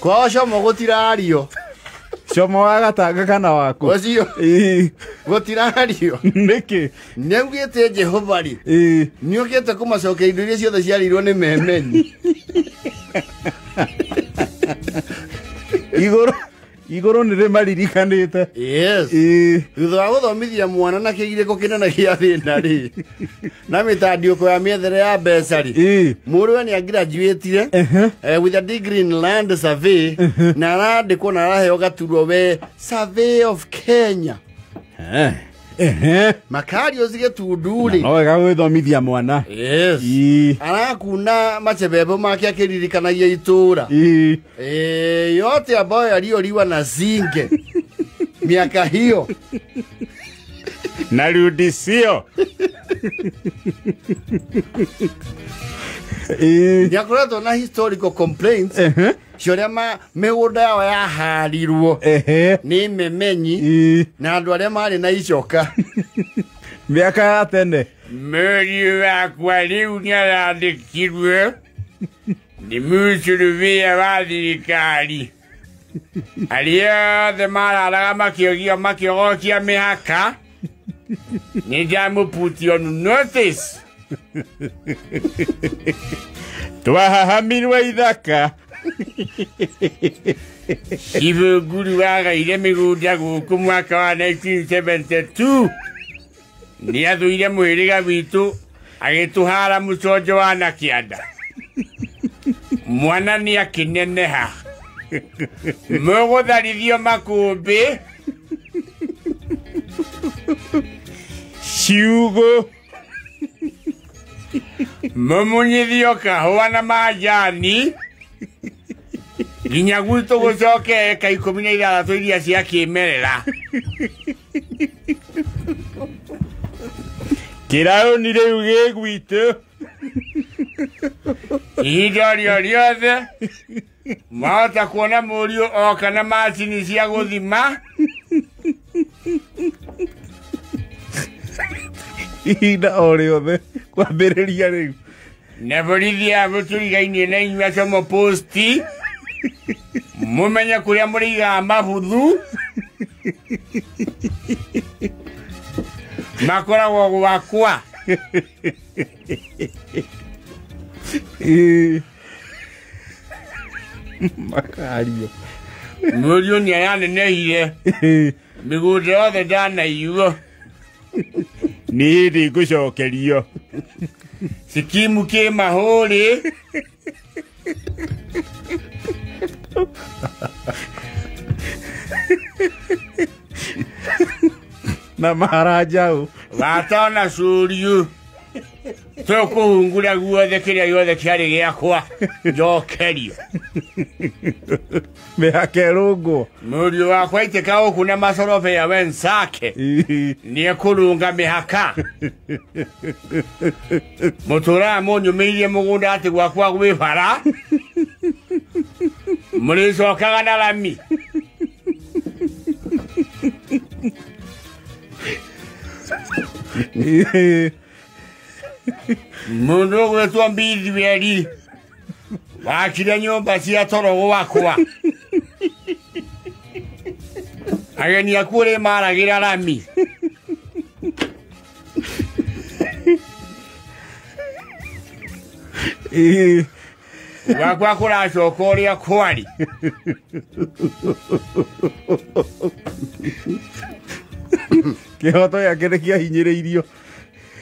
Kwa shomo gutirario. Shomo wa gatanga kana waku. Ocio. Gutirario. Niki. Nyangite Jehova ri. Niokete kũmacokeria indo iria ciothe ciarirwo nĩ memenyi. Igoro nĩ maririkanĩte. Yes. Thutha wa gũthomithia mwana na kĩgirĩko kĩnene gĩa thĩna rĩ. Na mĩtandiũko ya mĩethere ya mbeca rĩ. Mũriũ nĩ graduate with a degree in land survey na arandĩkwo na araheo gaturwo we Surveyor of Kenya. Makario zige tuduri. No wega gwĩthomithia mwana. Yes. Arakuna machebebo make akiririkanagia itũũra. Yote ambayo yaliyoliwa na zinge miaka hiyo. Narudisio. Nĩakoretwo na historical complaints. Ciorema mĩgũnda yao yaharirwo nĩ memenyi na andũ arĩa marĩ na icoka. Mĩaka ya tene. Mũriũ wakwa rĩu nĩarandĩkirwe nĩ Surveyor wa thirikari. Arĩa othe mararaga makĩogokia mĩhaka nĩndamũputi on notice. Twahahamirwe ithaka. Ivuguru wagaire mĩgũnda gũkũ mwaka wa 1972. Nĩathuire mũhĩrĩga witũ agĩtũhara mũconjo wa nakĩanda. Mwana nĩakĩneneha. Mũgũtharithio makũmbĩ. Ciugo. Mũmunyithio kahũa na majani. Nginya gwitũ gũcoke eka 16 iria cia kĩmerera. Kĩraũni rĩu gĩ gwitũ. Ihinda rĩo rĩothe mahota kuona mũriũ oka na macini cia gũthima. Ihinda o rĩothe kwambĩrĩria rĩu. Na borithi a mũtũrigainie na inyuĩ acomo posti. Mũmenye kũrĩa mũrĩigaga mabuthu. Makoragwo gwakwa. Makario. Mũriũ nĩayanenehire. Mĩgũnda yothe ndanaiywo. Nĩ hĩndĩ ngũcokerio. Sikimu kĩ mahũrĩ. Na maranjaũ. Watona cũriũ. Tũkũhungura guothe kĩrĩa gĩothe kĩarĩ gĩakwa. Njokerio. Mĩhaka ĩrũngwo. Mũriũ wakwa itĩka gũkũ na Surveyor wenzake. Nĩekũrũnga mĩhaka. Mũtũraga mũnyũmĩirie mũgũnda atĩ gwakwa gwĩ bara. Mũrĩcokaga na rami. Mũndũ ũgwĩtwo Mbithiweri wakire nyũmba cia toro gwakwa. Ageni aku ũrĩ maragĩra rami. Gwakwa kũracoka ũrĩa kwarĩ. Kĩhoto gĩake nĩkĩahinyĩrĩirio.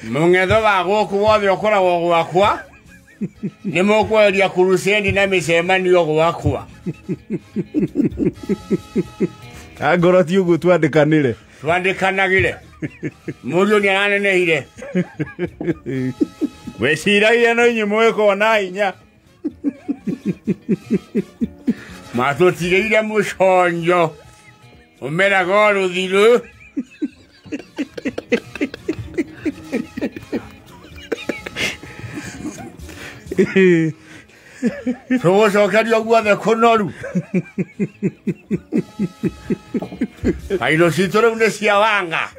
Mũng'etho wa gũkũ wothe ũkoragwo gwakwa. Nĩ mũkweria kurusendi na mĩcemanio gwakwa. Angorwo ti ũguo twandĩkanĩre. Twandĩkanagĩre. Mũriũ nĩaranenehire. Wĩciragia no inyuĩ mũgĩkorwo na hinya. Matũtigĩire mũconjo. Ũmeraga o rũthirũ. Kũmũcokeria guothe kũnoru. Indo citũ rĩu nĩ cia wanga.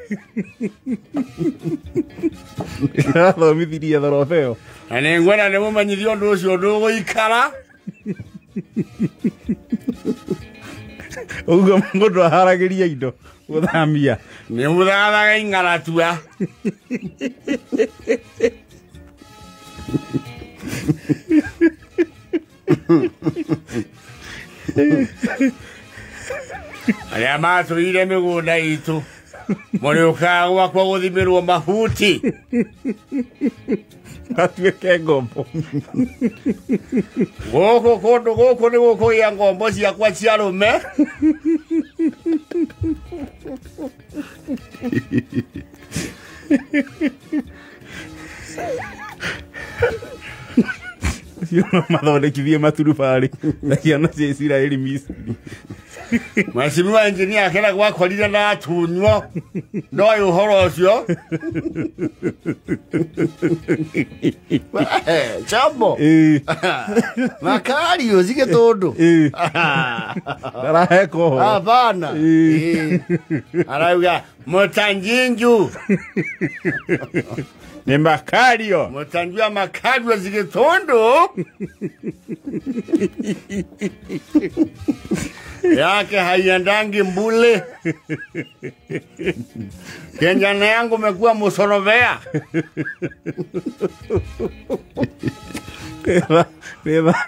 Nĩarathomithirie Surveyor. Na nĩngwenda nĩmũmenyithie ũndũ ũcio ndũgũikara. Ũguo mũndũ aharagĩria indo gũthamia. Nĩmũthathaga ing'aratua. Arĩa matũire mĩgũnda itũ mũrĩũkaga gwakwa gũthimĩrwo mahuti. Atuĩke ngombo. Gũkũ kũndũ gũkũ nĩ gũkũgĩa ngombo ciakwa cia rũme. Mathondekithie maturubarĩ na ciana cia Isiraeli Misiri. Mheshimiwa engineer akĩra gwakorire na atunywo ndoĩ ũhoro ũcio. Chambo. Makario Gitundu. Araheko. Hapana. Arauga mũtanjinju. Nĩ Makario. Mũtanjua Makario Gitundu. Yake haiendangi mbule. Kijana yangu umekuwa Surveyor.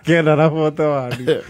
Kenda na foto wani.